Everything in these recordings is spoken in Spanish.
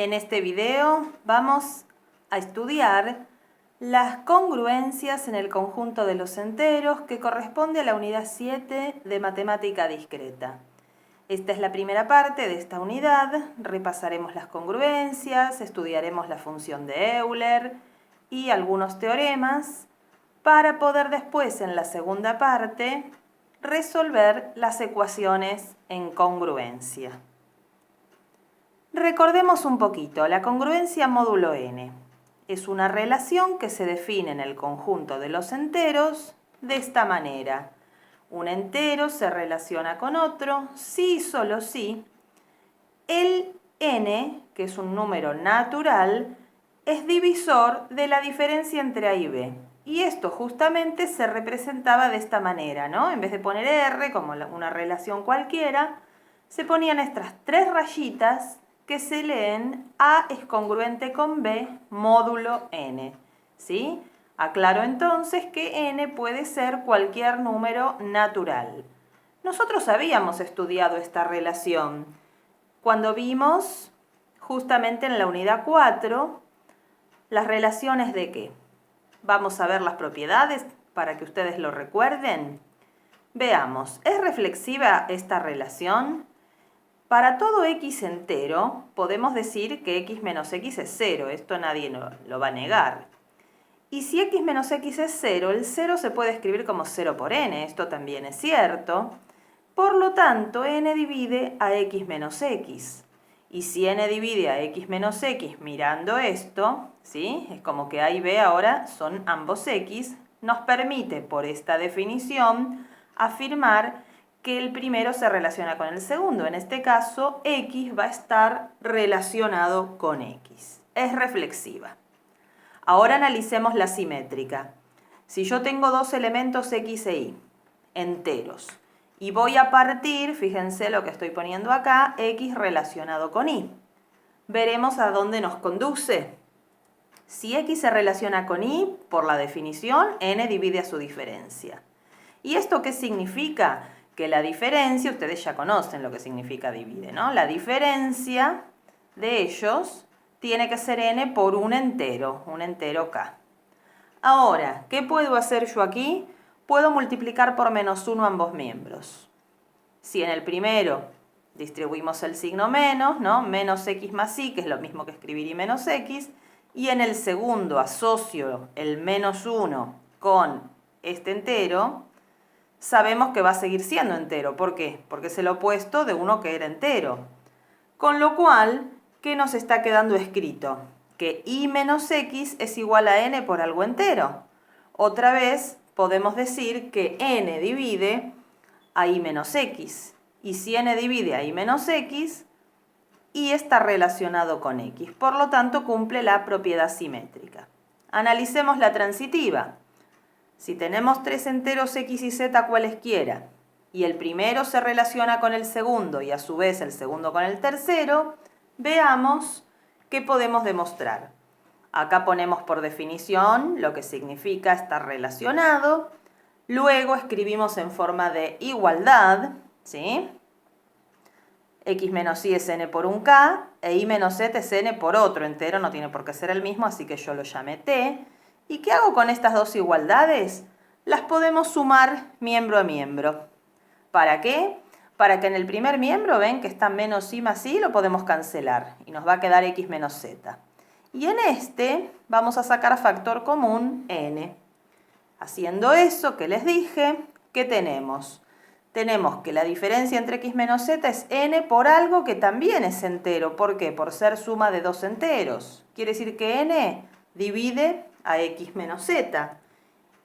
En este video vamos a estudiar las congruencias en el conjunto de los enteros que corresponde a la unidad 7 de matemática discreta. Esta es la primera parte de esta unidad. Repasaremos las congruencias, estudiaremos la función de Euler y algunos teoremas para poder después en la segunda parte resolver las ecuaciones en congruencia. Recordemos un poquito, la congruencia módulo n es una relación que se define en el conjunto de los enteros de esta manera. Un entero se relaciona con otro si y solo si el n, que es un número natural, es divisor de la diferencia entre a y b. Y esto justamente se representaba de esta manera, ¿no? En vez de poner r como una relación cualquiera, se ponían estas tres rayitas que se leen A es congruente con B módulo n, ¿sí? Aclaro entonces que n puede ser cualquier número natural. Nosotros habíamos estudiado esta relación cuando vimos justamente en la unidad 4 las relaciones de ¿qué? Vamos a ver las propiedades para que ustedes lo recuerden. Veamos, ¿es reflexiva esta relación? Para todo x entero, podemos decir que x menos x es 0. Esto nadie lo va a negar. Y si x menos x es 0, el 0 se puede escribir como 0 por n. Esto también es cierto. Por lo tanto, n divide a x menos x. Y si n divide a x menos x mirando esto, ¿sí? Es como que a y b ahora son ambos x. Nos permite, por esta definición, afirmar que el primero se relaciona con el segundo. En este caso, x va a estar relacionado con x. Es reflexiva. Ahora analicemos la simétrica. Si yo tengo dos elementos x e y, enteros, y voy a partir, fíjense lo que estoy poniendo acá, x relacionado con y. Veremos a dónde nos conduce. Si x se relaciona con y, por la definición, n divide a su diferencia. ¿Y esto qué significa? Que la diferencia, ustedes ya conocen lo que significa divide, ¿no? La diferencia de ellos tiene que ser n por un entero k. Ahora, ¿qué puedo hacer yo aquí? Puedo multiplicar por menos 1 ambos miembros. Si en el primero distribuimos el signo menos, ¿no? Menos x más y, que es lo mismo que escribir y menos x, y en el segundo asocio el menos 1 con este entero, sabemos que va a seguir siendo entero. ¿Por qué? Porque es el opuesto de uno que era entero. Con lo cual, ¿qué nos está quedando escrito? Que y menos x es igual a n por algo entero. Otra vez podemos decir que n divide a y menos x. Y si n divide a y menos x, y está relacionado con x. Por lo tanto, cumple la propiedad simétrica. Analicemos la transitiva. Si tenemos tres enteros x y z cualesquiera, y el primero se relaciona con el segundo y a su vez el segundo con el tercero, veamos qué podemos demostrar. Acá ponemos por definición lo que significa estar relacionado. Luego escribimos en forma de igualdad, ¿sí? X menos y es n por un k, e y menos z es n por otro entero, no tiene por qué ser el mismo, así que yo lo llamé t. ¿Y qué hago con estas dos igualdades? Las podemos sumar miembro a miembro. ¿Para qué? Para que en el primer miembro, ven que está menos y más y, lo podemos cancelar. Y nos va a quedar x menos z. Y en este vamos a sacar factor común n. Haciendo eso que les dije, ¿qué tenemos? Tenemos que la diferencia entre x menos z es n por algo que también es entero. ¿Por qué? Por ser suma de dos enteros. Quiere decir que n divide a x menos z.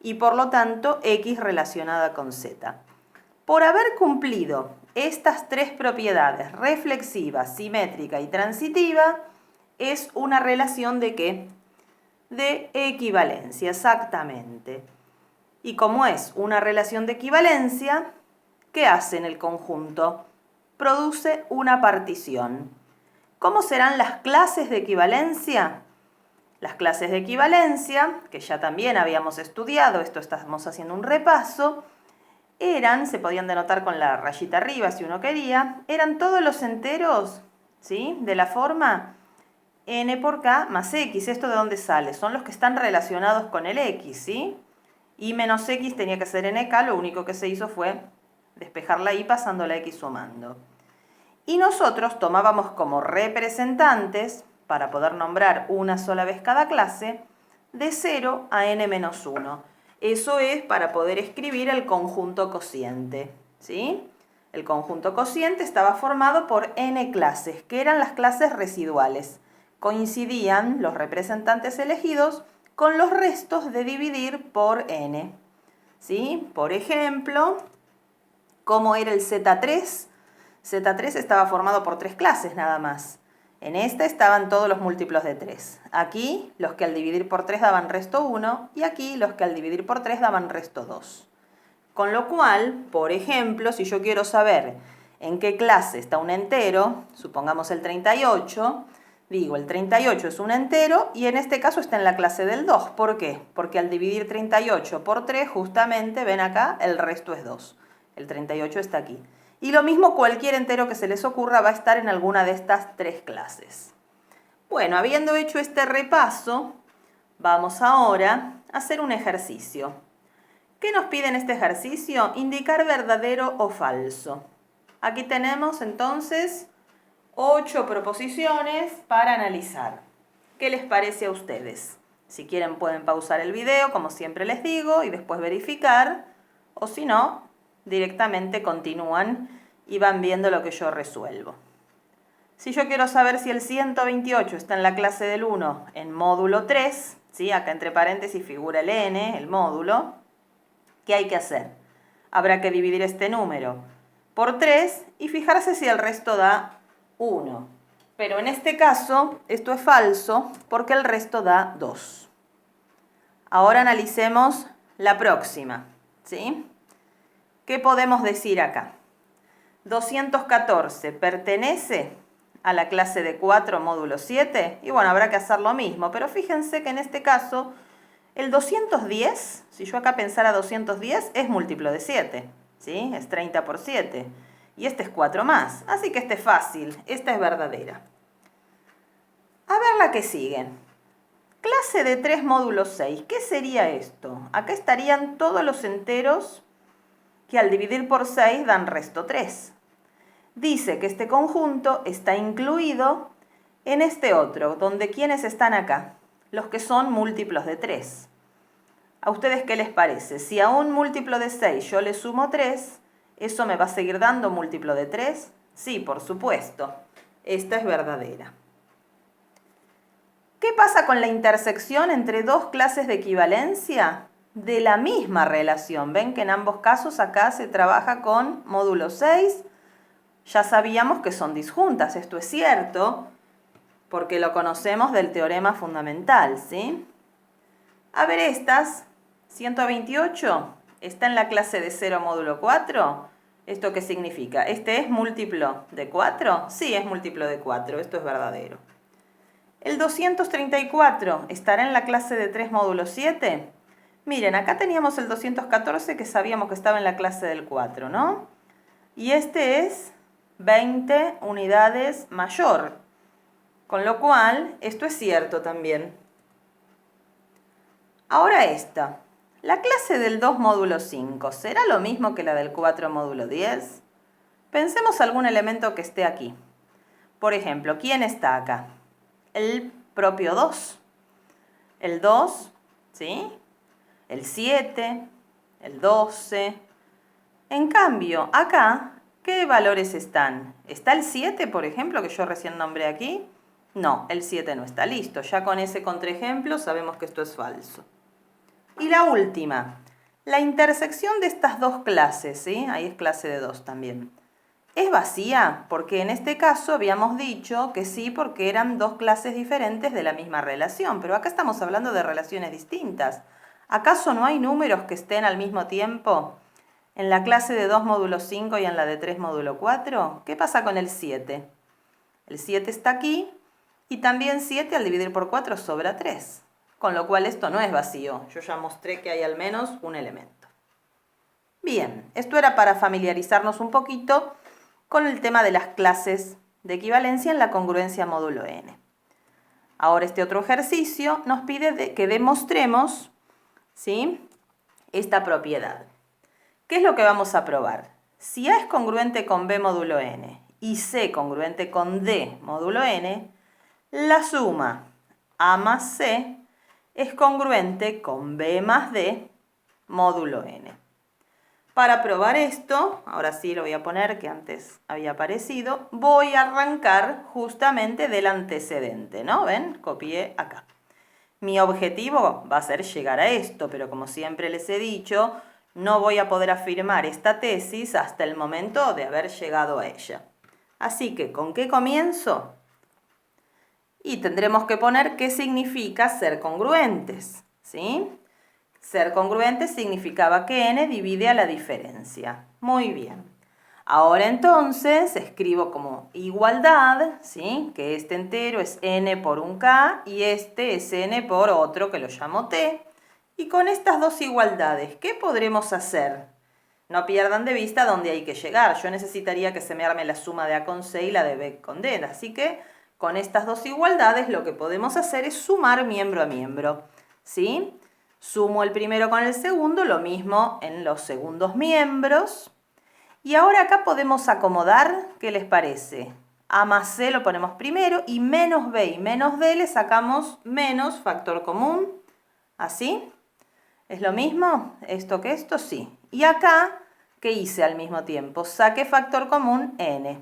Y por lo tanto, x relacionada con z. Por haber cumplido estas tres propiedades, reflexiva, simétrica y transitiva, es una relación ¿de qué? De equivalencia, exactamente. Y como es una relación de equivalencia, ¿qué hace en el conjunto? Produce una partición. ¿Cómo serán las clases de equivalencia? Las clases de equivalencia, que ya también habíamos estudiado, esto estamos haciendo un repaso, se podían denotar con la rayita arriba si uno quería, eran todos los enteros, ¿sí? De la forma n por k más x. ¿Esto de dónde sale? Son los que están relacionados con el x, ¿sí? Y menos x tenía que ser nk, lo único que se hizo fue despejar la y pasando la x sumando. Y nosotros tomábamos como representantes, para poder nombrar una sola vez cada clase, de 0 a n menos 1. Eso es para poder escribir el conjunto cociente, ¿sí? El conjunto cociente estaba formado por n clases, que eran las clases residuales. Coincidían los representantes elegidos con los restos de dividir por n, ¿sí? Por ejemplo, ¿cómo era el Z3? Z3 estaba formado por 3 clases nada más. En esta estaban todos los múltiplos de 3. Aquí los que al dividir por 3 daban resto 1 y aquí los que al dividir por 3 daban resto 2. Con lo cual, por ejemplo, si yo quiero saber en qué clase está un entero, supongamos el 38, digo el 38 es un entero y en este caso está en la clase del 2. ¿Por qué? Porque al dividir 38 por 3, justamente, ven acá, el resto es 2. El 38 está aquí. Y lo mismo cualquier entero que se les ocurra va a estar en alguna de estas 3 clases. Bueno, habiendo hecho este repaso, vamos ahora a hacer un ejercicio. ¿Qué nos pide en este ejercicio? Indicar verdadero o falso. Aquí tenemos entonces 8 proposiciones para analizar. ¿Qué les parece a ustedes? Si quieren pueden pausar el video, como siempre les digo, y después verificar, o si no, directamente continúan y van viendo lo que yo resuelvo. Si yo quiero saber si el 128 está en la clase del 1 en módulo 3, ¿sí? Acá entre paréntesis figura el n, el módulo, ¿qué hay que hacer? Habrá que dividir este número por 3 y fijarse si el resto da 1. Pero en este caso esto es falso porque el resto da 2. Ahora analicemos la próxima, ¿sí? ¿Qué podemos decir acá? 214 pertenece a la clase de 4 módulo 7 y bueno, habrá que hacer lo mismo, pero fíjense que en este caso el 210, si yo acá pensara 210, es múltiplo de 7, ¿sí? Es 30 por 7 y este es 4 más, así que este es fácil, esta es verdadera. A ver la que sigue. Clase de 3 módulo 6, ¿qué sería esto? Acá estarían todos los enteros que al dividir por 6 dan resto 3. Dice que este conjunto está incluido en este otro, donde ¿quiénes están acá? Los que son múltiplos de 3. ¿A ustedes qué les parece? Si a un múltiplo de 6 yo le sumo 3, ¿eso me va a seguir dando múltiplo de 3? Sí, por supuesto. Esta es verdadera. ¿Qué pasa con la intersección entre dos clases de equivalencia de la misma relación? Ven que en ambos casos acá se trabaja con módulo 6. Ya sabíamos que son disjuntas, esto es cierto, porque lo conocemos del teorema fundamental, ¿sí? A ver estas, 128, ¿está en la clase de 0 módulo 4? ¿Esto qué significa? ¿Este es múltiplo de 4? Sí, es múltiplo de 4, esto es verdadero. ¿El 234 estará en la clase de 3 módulo 7? Miren, acá teníamos el 214 que sabíamos que estaba en la clase del 4, ¿no? Y este es 20 unidades mayor, con lo cual esto es cierto también. Ahora esta, la clase del 2 módulo 5, ¿será lo mismo que la del 4 módulo 10? Pensemos algún elemento que esté aquí. Por ejemplo, ¿quién está acá? El propio 2. El 2, ¿sí? El 7, el 12. En cambio, acá, ¿qué valores están? ¿Está el 7, por ejemplo, que yo recién nombré aquí? No, el 7 no está. Listo, ya con ese contraejemplo sabemos que esto es falso. Y la última, la intersección de estas dos clases, ¿sí? Ahí es clase de 2 también. ¿Es vacía? Porque en este caso habíamos dicho que sí, porque eran dos clases diferentes de la misma relación, pero acá estamos hablando de relaciones distintas. ¿Acaso no hay números que estén al mismo tiempo en la clase de 2 módulo 5 y en la de 3 módulo 4? ¿Qué pasa con el 7? El 7 está aquí y también 7 al dividir por 4 sobra 3, con lo cual esto no es vacío. Yo ya mostré que hay al menos un elemento. Bien, esto era para familiarizarnos un poquito con el tema de las clases de equivalencia en la congruencia módulo n. Ahora este otro ejercicio nos pide que demostremos, ¿sí?, esta propiedad. ¿Qué es lo que vamos a probar? Si A es congruente con B módulo n y C congruente con D módulo n, la suma A más C es congruente con B más D módulo n. Para probar esto, ahora sí lo voy a poner que antes había aparecido, voy a arrancar justamente del antecedente, ¿no? ¿Ven? Copié acá. Mi objetivo va a ser llegar a esto, pero como siempre les he dicho, no voy a poder afirmar esta tesis hasta el momento de haber llegado a ella. Así que, ¿con qué comienzo? Y tendremos que poner qué significa ser congruentes, ¿sí? Ser congruentes significaba que n divide a la diferencia. Muy bien. Ahora entonces escribo como igualdad, ¿sí?, que este entero es n por un k y este es n por otro que lo llamo t. Y con estas dos igualdades, ¿qué podremos hacer? No pierdan de vista dónde hay que llegar. Yo necesitaría que se me arme la suma de A con C y la de B con D. Así que con estas dos igualdades lo que podemos hacer es sumar miembro a miembro, ¿sí? Sumo el primero con el segundo, lo mismo en los segundos miembros. Y ahora acá podemos acomodar, ¿qué les parece? A más C lo ponemos primero y menos B y menos D le sacamos menos factor común. ¿Así? ¿Es lo mismo esto que esto? Sí. Y acá, ¿qué hice al mismo tiempo? Saqué factor común n.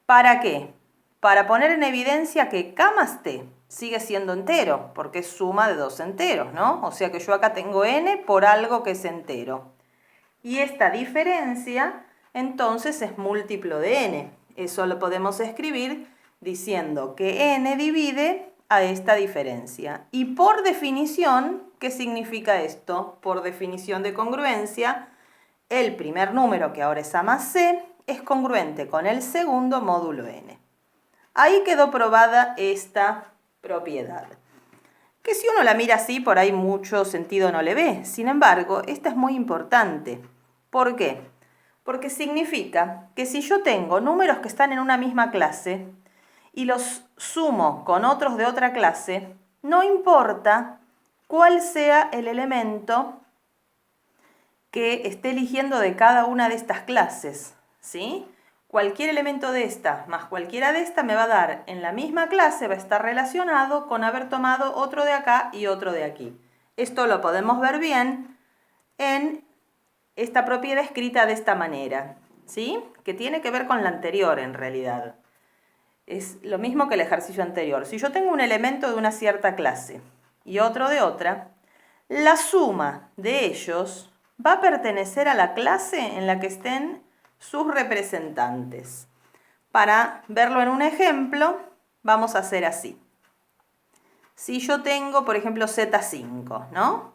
¿Para qué? Para poner en evidencia que k más t sigue siendo entero, porque es suma de dos enteros, ¿no? O sea que yo acá tengo n por algo que es entero. Y esta diferencia, entonces, es múltiplo de n. Eso lo podemos escribir diciendo que n divide a esta diferencia. Y por definición, ¿qué significa esto? Por definición de congruencia, el primer número, que ahora es A más C, es congruente con el segundo módulo n. Ahí quedó probada esta propiedad. Que si uno la mira así, por ahí mucho sentido no le ve. Sin embargo, esta es muy importante. ¿Por qué? Porque significa que si yo tengo números que están en una misma clase y los sumo con otros de otra clase, no importa cuál sea el elemento que esté eligiendo de cada una de estas clases, ¿sí? Cualquier elemento de esta más cualquiera de esta me va a dar en la misma clase, va a estar relacionado con haber tomado otro de acá y otro de aquí. Esto lo podemos ver bien en esta propiedad escrita de esta manera, ¿sí? Que tiene que ver con la anterior en realidad. Es lo mismo que el ejercicio anterior. Si yo tengo un elemento de una cierta clase y otro de otra, la suma de ellos va a pertenecer a la clase en la que estén sus representantes. Para verlo en un ejemplo, vamos a hacer así. Si yo tengo, por ejemplo, Z5, ¿no?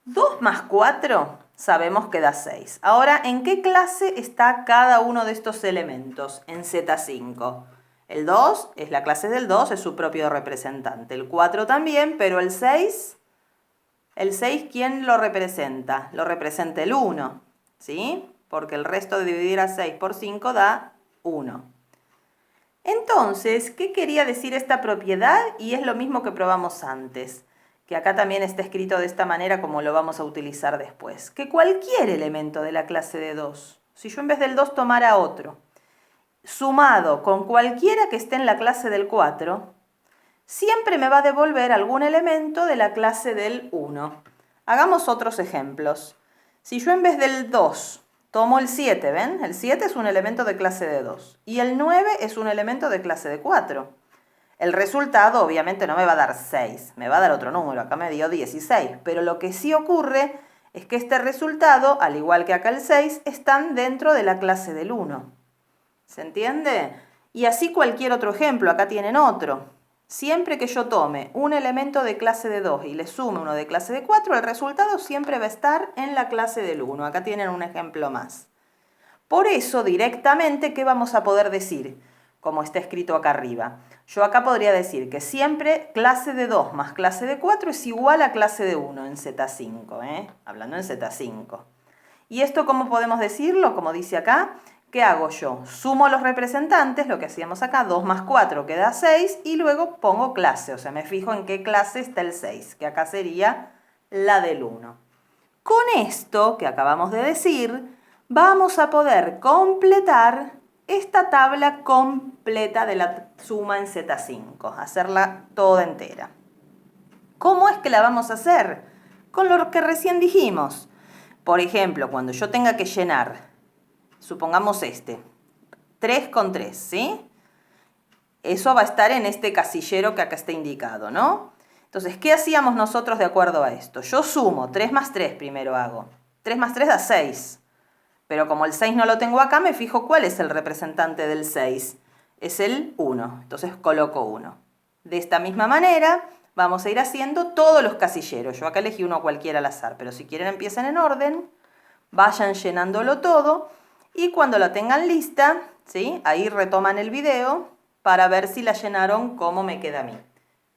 2 más 4 sabemos que da 6. Ahora, ¿en qué clase está cada uno de estos elementos en Z5? El 2 es la clase del 2, es su propio representante. El 4 también, pero el 6, ¿quién lo representa? Lo representa el 1, ¿sí? Porque el resto de dividir a 6 por 5 da 1. Entonces, ¿qué quería decir esta propiedad? Y es lo mismo que probamos antes, que acá también está escrito de esta manera como lo vamos a utilizar después. Que cualquier elemento de la clase de 2, si yo en vez del 2 tomara otro, sumado con cualquiera que esté en la clase del 4, siempre me va a devolver algún elemento de la clase del 1. Hagamos otros ejemplos. Si yo en vez del 2 tomo el 7, ¿ven? El 7 es un elemento de clase de 2 y el 9 es un elemento de clase de 4. El resultado obviamente no me va a dar 6, me va a dar otro número, acá me dio 16, pero lo que sí ocurre es que este resultado, al igual que acá el 6, están dentro de la clase del 1. ¿Se entiende? Y así cualquier otro ejemplo, acá tienen otro. Siempre que yo tome un elemento de clase de 2 y le sume uno de clase de 4, el resultado siempre va a estar en la clase del 1. Acá tienen un ejemplo más. Por eso, directamente, ¿qué vamos a poder decir? Como está escrito acá arriba. Yo acá podría decir que siempre clase de 2 más clase de 4 es igual a clase de 1 en Z5, hablando en Z5. ¿Y esto cómo podemos decirlo? Como dice acá, ¿Qué hago yo? Sumo los representantes, lo que hacíamos acá, 2 más 4 queda 6, y luego pongo clase, o sea, me fijo en qué clase está el 6, que acá sería la del 1. Con esto que acabamos de decir, vamos a poder completar esta tabla completa de la suma en Z5, hacerla toda entera. ¿Cómo es que la vamos a hacer? Con lo que recién dijimos. Por ejemplo, cuando yo tenga que llenar, supongamos 3 con 3, ¿sí? Eso va a estar en este casillero que acá está indicado, ¿no? Entonces, ¿qué hacíamos nosotros de acuerdo a esto? Yo sumo, 3 más 3 primero hago. 3 más 3 da 6. Pero como el 6 no lo tengo acá, me fijo cuál es el representante del 6. Es el 1. Entonces coloco 1. De esta misma manera, vamos a ir haciendo todos los casilleros. Yo acá elegí uno cualquiera al azar, pero si quieren empiecen en orden, vayan llenándolo todo y cuando lo tengan lista, ¿sí? Ahí retoman el video para ver si la llenaron como me queda a mí.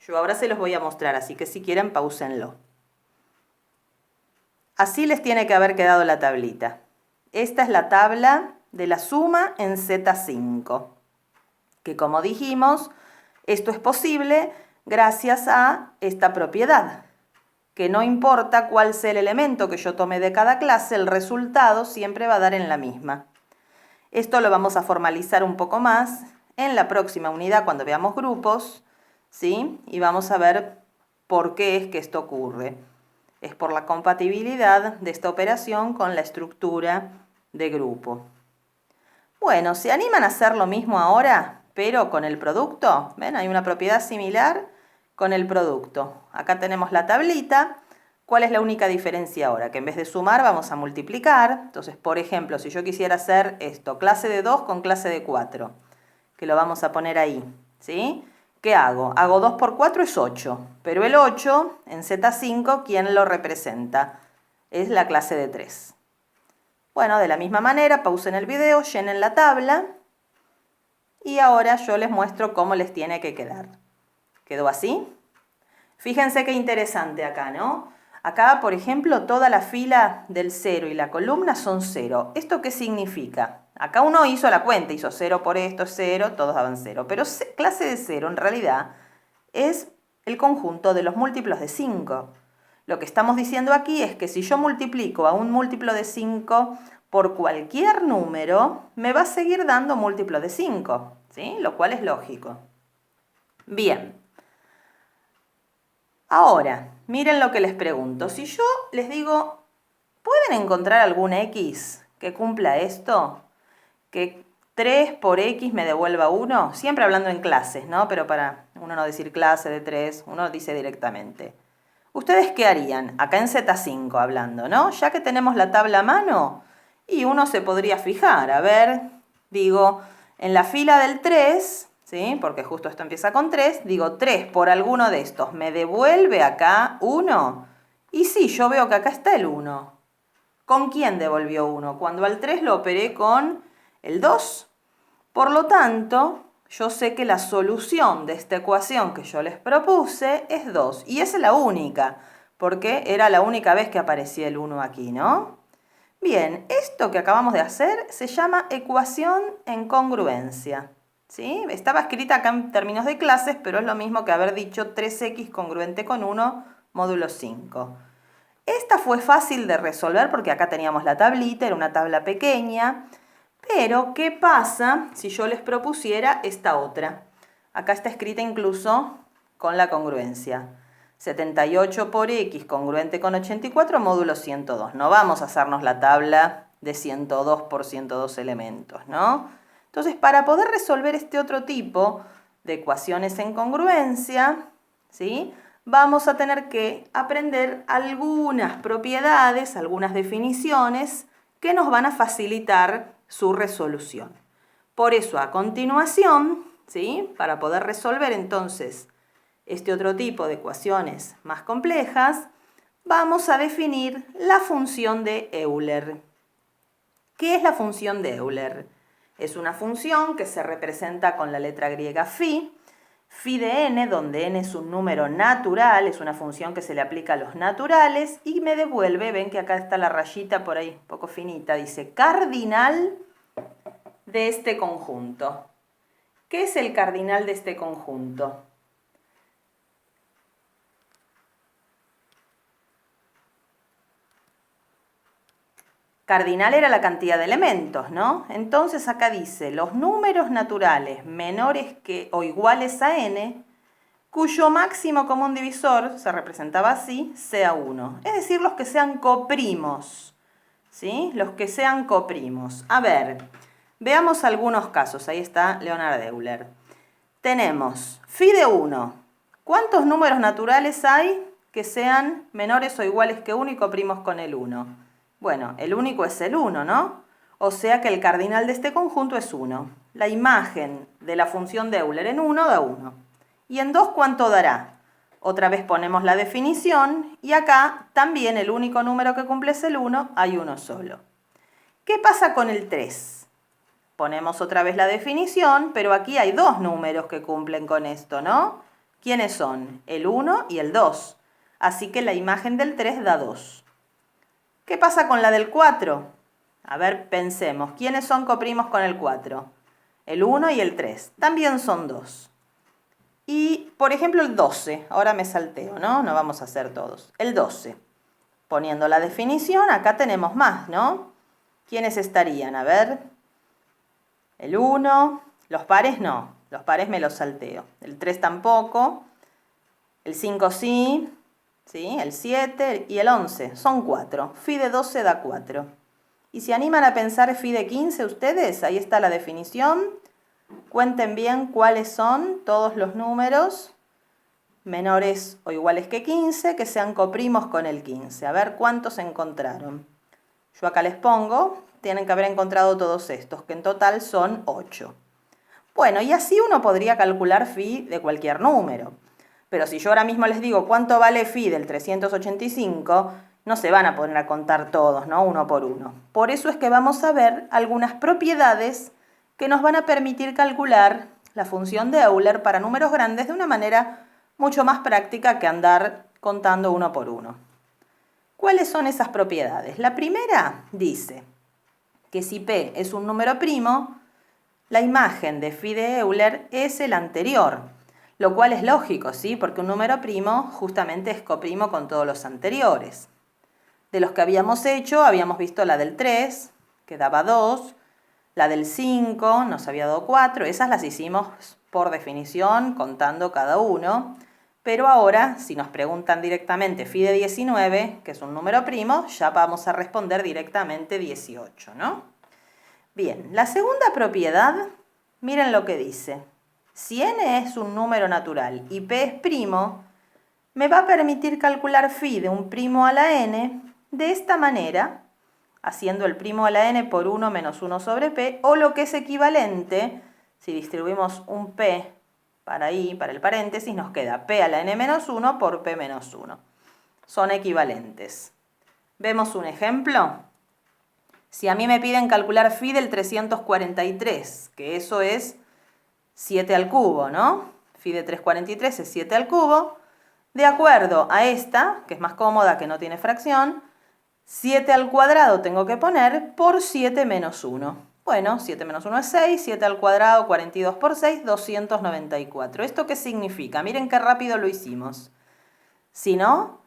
Yo ahora se los voy a mostrar, así que si quieren, pausenlo. Así les tiene que haber quedado la tablita. Esta es la tabla de la suma en Z5, que como dijimos, esto es posible gracias a esta propiedad, que no importa cuál sea el elemento que yo tome de cada clase, el resultado siempre va a dar en la misma. Esto lo vamos a formalizar un poco más en la próxima unidad cuando veamos grupos, ¿sí? Y vamos a ver por qué es que esto ocurre. Es por la compatibilidad de esta operación con la estructura de grupo. Bueno, ¿se animan a hacer lo mismo ahora, pero con el producto? ¿Ven? Hay una propiedad similar con el producto. Acá tenemos la tablita. ¿Cuál es la única diferencia ahora? Que en vez de sumar vamos a multiplicar. Entonces, por ejemplo, si yo quisiera hacer esto, clase de 2 con clase de 4, que lo vamos a poner ahí, ¿sí? ¿Qué hago? Hago 2 por 4 es 8, pero el 8 en Z5, ¿quién lo representa? Es la clase de 3. Bueno, de la misma manera, pausen el video, llenen la tabla y ahora yo les muestro cómo les tiene que quedar. ¿Quedó así? Fíjense qué interesante acá, ¿no? Acá, por ejemplo, toda la fila del 0 y la columna son 0. ¿Esto qué significa? Acá uno hizo la cuenta, hizo 0 por esto, 0, todos daban 0. Pero clase de 0 en realidad es el conjunto de los múltiplos de 5. Lo que estamos diciendo aquí es que si yo multiplico a un múltiplo de 5 por cualquier número, me va a seguir dando múltiplo de 5, ¿sí? Lo cual es lógico. Bien. Ahora, miren lo que les pregunto. Si yo les digo, ¿pueden encontrar algún x que cumpla esto? Que 3 por x me devuelva 1. Siempre hablando en clases, ¿no? Pero para uno no decir clase de 3, uno dice directamente. ¿Ustedes qué harían? Acá en Z5 hablando, ¿no? Ya que tenemos la tabla a mano, y uno se podría fijar. A ver, digo, en la fila del 3... ¿sí? Porque justo esto empieza con 3, digo 3 por alguno de estos, ¿me devuelve acá 1? Y sí, yo veo que acá está el 1. ¿Con quién devolvió 1? Cuando al 3 lo operé con el 2. Por lo tanto, yo sé que la solución de esta ecuación que yo les propuse es 2. Y esa es la única, porque era la única vez que aparecía el 1 aquí, ¿no? Bien, esto que acabamos de hacer se llama ecuación en congruencia. ¿Sí? Estaba escrita acá en términos de clases, pero es lo mismo que haber dicho 3x congruente con 1 módulo 5. Esta fue fácil de resolver porque acá teníamos la tablita, era una tabla pequeña. Pero, ¿qué pasa si yo les propusiera esta otra? Acá está escrita incluso con la congruencia. 78 por x congruente con 84 módulo 102. No vamos a hacernos la tabla de 102 por 102 elementos, ¿no? Entonces, para poder resolver este otro tipo de ecuaciones en congruencia, ¿sí? Vamos a tener que aprender algunas propiedades, algunas definiciones que nos van a facilitar su resolución. Por eso, a continuación, ¿sí? Para poder resolver entonces este otro tipo de ecuaciones más complejas, vamos a definir la función de Euler. ¿Qué es la función de Euler? Es una función que se representa con la letra griega phi, phi de n, donde n es un número natural, es una función que se le aplica a los naturales, y me devuelve, ven que acá está la rayita por ahí, un poco finita, dice cardinal de este conjunto. ¿Qué es el cardinal de este conjunto? Cardinal era la cantidad de elementos, ¿no? Entonces acá dice, los números naturales menores que o iguales a n, cuyo máximo común divisor, se representaba así, sea 1. Es decir, los que sean coprimos, ¿sí? Los que sean coprimos. A ver, veamos algunos casos. Ahí está Leonhard Euler. Tenemos phi de 1. ¿Cuántos números naturales hay que sean menores o iguales que 1 y coprimos con el 1? Bueno, el único es el 1, ¿no? O sea que el cardinal de este conjunto es 1. La imagen de la función de Euler en 1 da 1. ¿Y en 2 cuánto dará? Otra vez ponemos la definición y acá también el único número que cumple es el 1, hay uno solo. ¿Qué pasa con el 3? Ponemos otra vez la definición, pero aquí hay dos números que cumplen con esto, ¿no? ¿Quiénes son? El 1 y el 2. Así que la imagen del 3 da 2. ¿Qué pasa con la del 4? A ver, pensemos. ¿Quiénes son coprimos con el 4? El 1 y el 3. También son 2. Y, por ejemplo, el 12. Ahora me salteo, ¿no? No vamos a hacer todos. El 12. Poniendo la definición, acá tenemos más, ¿no? ¿Quiénes estarían? A ver. El 1. Los pares no. Los pares me los salteo. El 3 tampoco. El 5 sí. ¿Sí? El 7 y el 11, son 4. Phi de 12 da 4. ¿Y se animan a pensar phi de 15 ustedes? Ahí está la definición. Cuenten bien cuáles son todos los números menores o iguales que 15 que sean coprimos con el 15. A ver cuántos encontraron. Yo acá les pongo, tienen que haber encontrado todos estos, que en total son 8. Bueno, y así uno podría calcular phi de cualquier número. Pero si yo ahora mismo les digo cuánto vale phi del 385, no se van a poner a contar todos, ¿no? Uno por uno. Por eso es que vamos a ver algunas propiedades que nos van a permitir calcular la función de Euler para números grandes de una manera mucho más práctica que andar contando uno por uno. ¿Cuáles son esas propiedades? La primera dice que si P es un número primo, la imagen de phi de Euler es el anterior. Lo cual es lógico, ¿sí? Porque un número primo justamente es coprimo con todos los anteriores. De los que habíamos hecho, habíamos visto la del 3, que daba 2, la del 5 nos había dado 4, esas las hicimos por definición, contando cada uno. Pero ahora, si nos preguntan directamente phi de 19, que es un número primo, ya vamos a responder directamente 18, ¿no? Bien, la segunda propiedad, miren lo que dice. Si n es un número natural y p es primo, me va a permitir calcular phi de un primo a la n de esta manera, haciendo el primo a la n por 1 menos 1 sobre p, o lo que es equivalente, si distribuimos un p para ahí, para el paréntesis, nos queda p a la n menos 1 por p menos 1. Son equivalentes. ¿Vemos un ejemplo? Si a mí me piden calcular phi del 343, que eso es 7 al cubo, ¿no? Phi de 343 es 7 al cubo. De acuerdo a esta, que es más cómoda, que no tiene fracción, 7 al cuadrado tengo que poner por 7 menos 1. Bueno, 7 menos 1 es 6, 7 al cuadrado, 42 por 6, 294. ¿Esto qué significa? Miren qué rápido lo hicimos. Si no,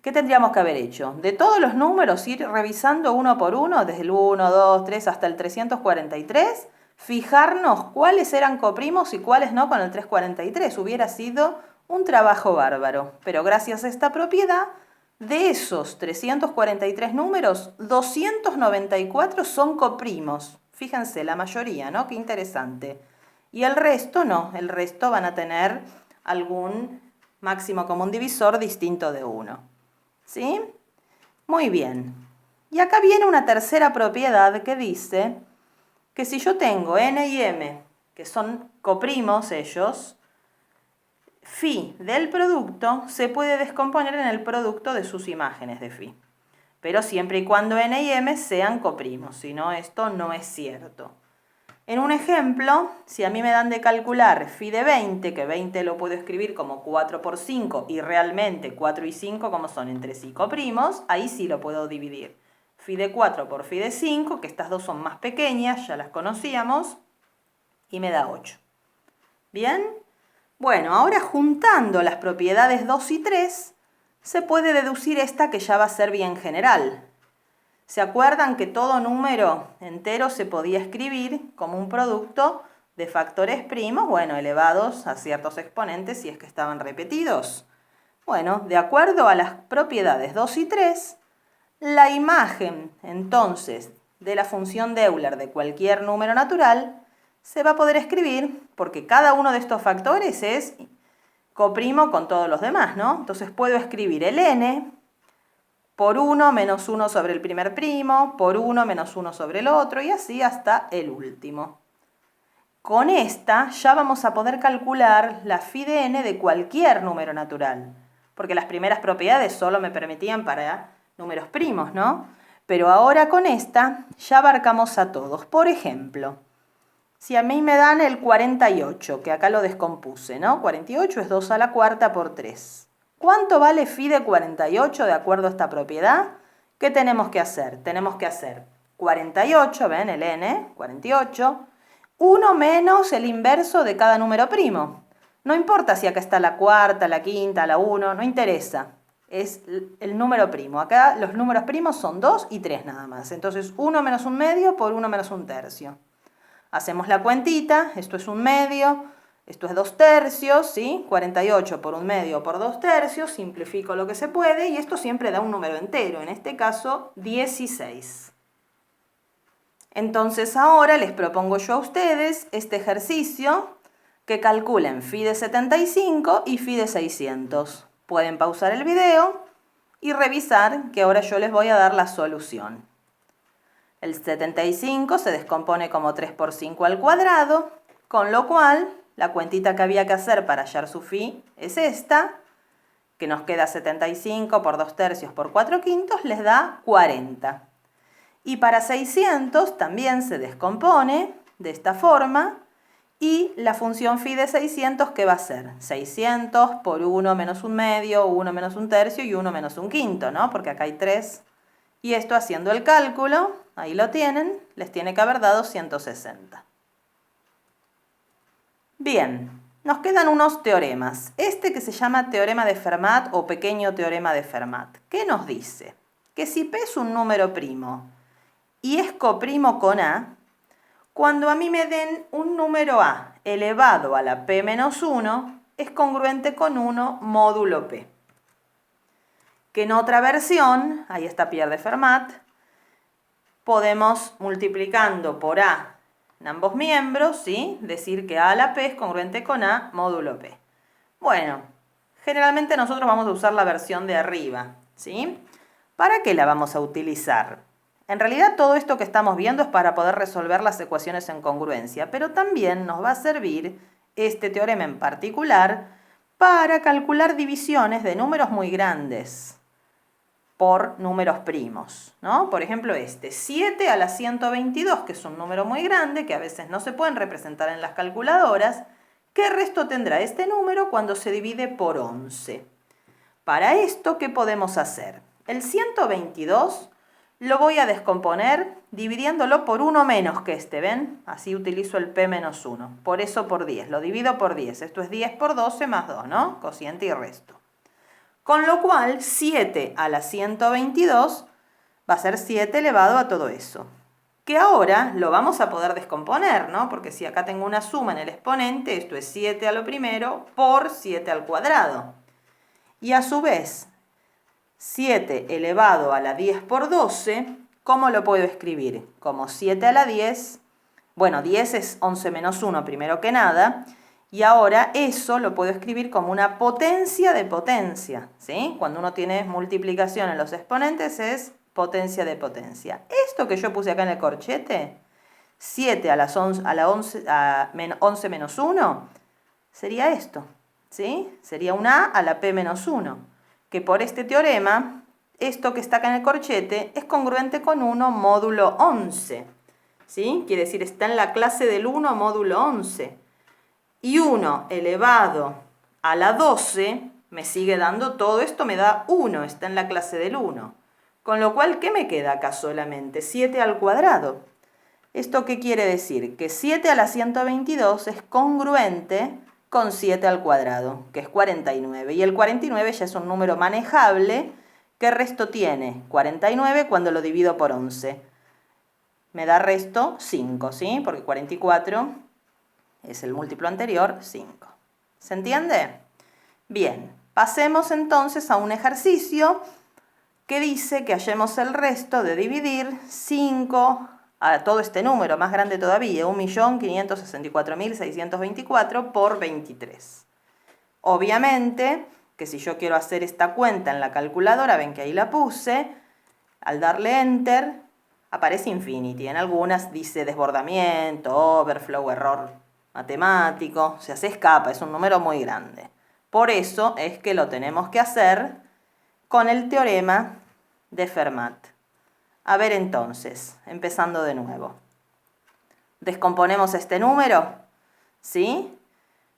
¿qué tendríamos que haber hecho? De todos los números, ir revisando uno por uno, desde el 1, 2, 3 hasta el 343, fijarnos cuáles eran coprimos y cuáles no con el 343. Hubiera sido un trabajo bárbaro. Pero gracias a esta propiedad, de esos 343 números, 294 son coprimos. Fíjense, la mayoría, ¿no? Qué interesante. Y el resto no. El resto van a tener algún máximo común divisor distinto de 1. ¿Sí? Muy bien. Y acá viene una tercera propiedad que dice que si yo tengo n y m, que son coprimos ellos, phi del producto se puede descomponer en el producto de sus imágenes de phi. Pero siempre y cuando n y m sean coprimos, si no, esto no es cierto. En un ejemplo, si a mí me dan de calcular phi de 20, que 20 lo puedo escribir como 4 por 5, y realmente 4 y 5 como son entre sí coprimos, ahí sí lo puedo dividir. Phi de 4 por phi de 5, que estas dos son más pequeñas, ya las conocíamos, y me da 8. ¿Bien? Bueno, ahora juntando las propiedades 2 y 3, se puede deducir esta que ya va a ser bien general. ¿Se acuerdan que todo número entero se podía escribir como un producto de factores primos, bueno, elevados a ciertos exponentes si es que estaban repetidos? Bueno, de acuerdo a las propiedades 2 y 3, la imagen, entonces, de la función de Euler de cualquier número natural se va a poder escribir porque cada uno de estos factores es coprimo con todos los demás, ¿no? Entonces puedo escribir el n por 1 menos 1 sobre el primer primo, por 1 menos 1 sobre el otro, y así hasta el último. Con esta ya vamos a poder calcular la phi de n de cualquier número natural, porque las primeras propiedades solo me permitían para números primos, ¿no? Pero ahora con esta ya abarcamos a todos. Por ejemplo, si a mí me dan el 48, que acá lo descompuse, ¿no? 48 es 2 a la cuarta por 3. ¿Cuánto vale phi de 48 de acuerdo a esta propiedad? ¿Qué tenemos que hacer? Tenemos que hacer 48, ¿ven? El n, 48, 1 menos el inverso de cada número primo. No importa si acá está la cuarta, la quinta, la 1, no interesa. Es el número primo. Acá los números primos son 2 y 3 nada más. Entonces 1 menos 1 medio por 1 menos 1 tercio. Hacemos la cuentita, esto es 1 medio, esto es 2 tercios, ¿sí? 48 por 1 medio por 2 tercios, simplifico lo que se puede y esto siempre da un número entero, en este caso 16. Entonces ahora les propongo yo a ustedes este ejercicio que calculen phi de 75 y phi de 600. Pueden pausar el video y revisar que ahora yo les voy a dar la solución. El 75 se descompone como 3 por 5 al cuadrado, con lo cual la cuentita que había que hacer para hallar su phi es esta, que nos queda 75 por 2 tercios por 4 quintos, les da 40. Y para 600 también se descompone de esta forma, y la función phi de 600, ¿qué va a ser? 600 por 1 menos 1 medio, 1 menos 1 tercio y 1 menos 1 quinto, ¿no? Porque acá hay 3. Y esto haciendo el cálculo, ahí lo tienen, les tiene que haber dado 160. Bien, nos quedan unos teoremas. Este que se llama teorema de Fermat o pequeño teorema de Fermat. ¿Qué nos dice? Que si P es un número primo y es coprimo con A, cuando a mí me den un número A elevado a la P menos 1, es congruente con 1 módulo P. Que en otra versión, ahí está Pierre de Fermat, podemos multiplicando por A en ambos miembros, ¿sí? Decir que A a la P es congruente con A módulo P. Bueno, generalmente nosotros vamos a usar la versión de arriba, ¿sí? ¿Para qué la vamos a utilizar? En realidad todo esto que estamos viendo es para poder resolver las ecuaciones en congruencia, pero también nos va a servir este teorema en particular para calcular divisiones de números muy grandes por números primos, ¿no? Por ejemplo 7 a la 122, que es un número muy grande, que a veces no se pueden representar en las calculadoras. ¿Qué resto tendrá este número cuando se divide por 11? Para esto, ¿qué podemos hacer? El 122 lo voy a descomponer dividiéndolo por 1 menos que este, ¿ven? Así utilizo el P menos 1, por eso por 10, lo divido por 10. Esto es 10 por 12 más 2, ¿no? Cociente y resto. Con lo cual, 7 a la 122 va a ser 7 elevado a todo eso. Que ahora lo vamos a poder descomponer, ¿no? Porque si acá tengo una suma en el exponente, esto es 7 a lo primero por 7 al cuadrado. Y a su vez, 7 elevado a la 10 por 12, ¿cómo lo puedo escribir? Como 7 a la 10, bueno, 10 es 11 menos 1 primero que nada, y ahora eso lo puedo escribir como una potencia de potencia, ¿sí? Cuando uno tiene multiplicación en los exponentes es potencia de potencia. Esto que yo puse acá en el corchete, 7 a la 11 menos 1, sería esto, ¿sí? Sería un A a la P menos 1, que por este teorema, esto que está acá en el corchete es congruente con 1 módulo 11, ¿sí? Quiere decir, está en la clase del 1 módulo 11. Y 1 elevado a la 12 me sigue dando todo esto, me da 1, está en la clase del 1. Con lo cual, ¿qué me queda acá solamente? 7 al cuadrado. ¿Esto qué quiere decir? Que 7 a la 122 es congruente con 7 al cuadrado, que es 49. Y el 49 ya es un número manejable. ¿Qué resto tiene? 49 cuando lo divido por 11. Me da resto 5, ¿sí? Porque 44 es el múltiplo anterior, 5. ¿Se entiende? Bien, pasemos entonces a un ejercicio que dice que hallemos el resto de dividir 5 a todo este número, más grande todavía, 1.564.624 por 23. Obviamente que si yo quiero hacer esta cuenta en la calculadora, ven que ahí la puse, al darle Enter aparece Infinity. En algunas dice desbordamiento, overflow, error matemático, o sea, se escapa, es un número muy grande. Por eso es que lo tenemos que hacer con el teorema de Fermat. A ver entonces, empezando de nuevo. Descomponemos este número, ¿sí?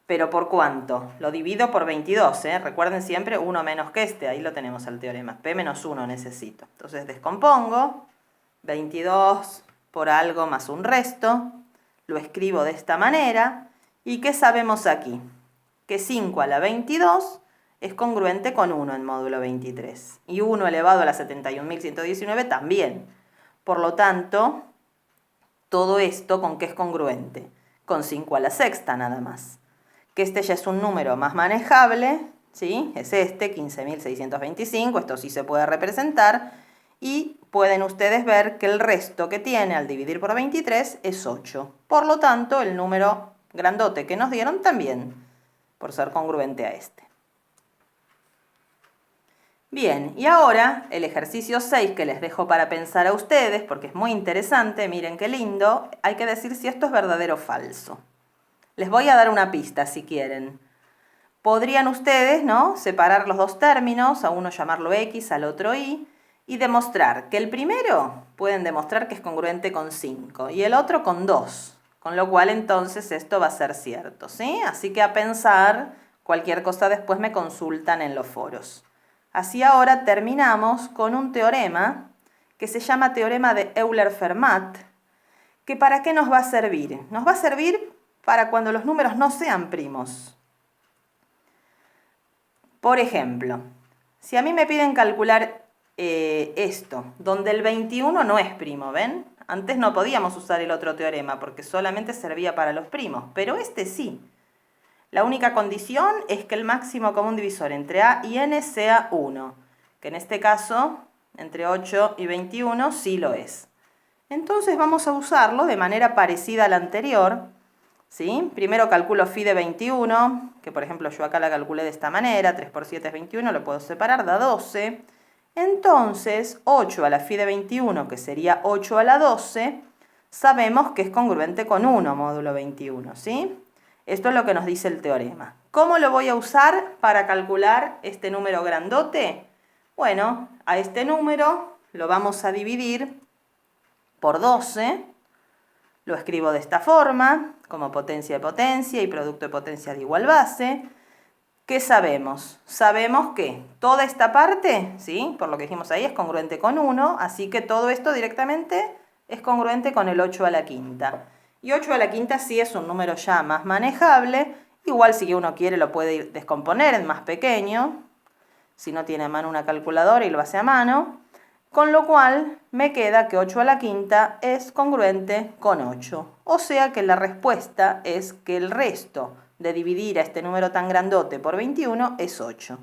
¿Pero por cuánto? Lo divido por 22, ¿eh? Recuerden siempre 1 menos que este, ahí lo tenemos el teorema. P menos 1 necesito. Entonces descompongo 22 por algo más un resto. Lo escribo de esta manera. ¿Y qué sabemos aquí? Que 5 a la 22 es congruente con 1 en módulo 23. Y 1 elevado a la 71.119 también. Por lo tanto, todo esto ¿con qué es congruente? Con 5 a la sexta nada más. Que este ya es un número más manejable, ¿sí? Es este, 15.625, esto sí se puede representar. Y pueden ustedes ver que el resto que tiene al dividir por 23 es 8. Por lo tanto, el número grandote que nos dieron también, por ser congruente a este. Bien, y ahora el ejercicio 6 que les dejo para pensar a ustedes, porque es muy interesante, miren qué lindo, hay que decir si esto es verdadero o falso. Les voy a dar una pista si quieren. Podrían ustedes, ¿no?, separar los dos términos, a uno llamarlo X, al otro Y, y demostrar que el primero pueden demostrar que es congruente con 5 y el otro con 2. Con lo cual entonces esto va a ser cierto, ¿sí? Así que a pensar, cualquier cosa después me consultan en los foros. Así ahora terminamos con un teorema que se llama teorema de Euler-Fermat, que ¿para qué nos va a servir? Nos va a servir para cuando los números no sean primos. Por ejemplo, si a mí me piden calcular esto, donde el 21 no es primo, ¿ven? Antes no podíamos usar el otro teorema porque solamente servía para los primos, pero este sí. La única condición es que el máximo común divisor entre A y N sea 1, que en este caso, entre 8 y 21, sí lo es. Entonces vamos a usarlo de manera parecida a la anterior, ¿sí? Primero calculo phi de 21, que por ejemplo yo acá la calculé de esta manera, 3 por 7 es 21, lo puedo separar, da 12. Entonces, 8 a la phi de 21, que sería 8 a la 12, sabemos que es congruente con 1 módulo 21, ¿sí? Esto es lo que nos dice el teorema. ¿Cómo lo voy a usar para calcular este número grandote? Bueno, a este número lo vamos a dividir por 12. Lo escribo de esta forma, como potencia de potencia y producto de potencia de igual base. ¿Qué sabemos? Sabemos que toda esta parte, ¿sí?, por lo que dijimos ahí, es congruente con 1, así que todo esto directamente es congruente con el 8 a la quinta. Y 8 a la quinta sí es un número ya más manejable. Igual si uno quiere lo puede ir descomponer en más pequeño, si no tiene a mano una calculadora y lo hace a mano. Con lo cual me queda que 8 a la quinta es congruente con 8. O sea que la respuesta es que el resto de dividir a este número tan grandote por 21 es 8.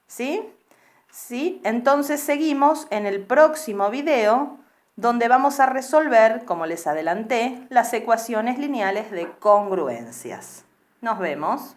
¿Sí? ¿Sí? Entonces seguimos en el próximo video, donde vamos a resolver, como les adelanté, las ecuaciones lineales de congruencias. Nos vemos.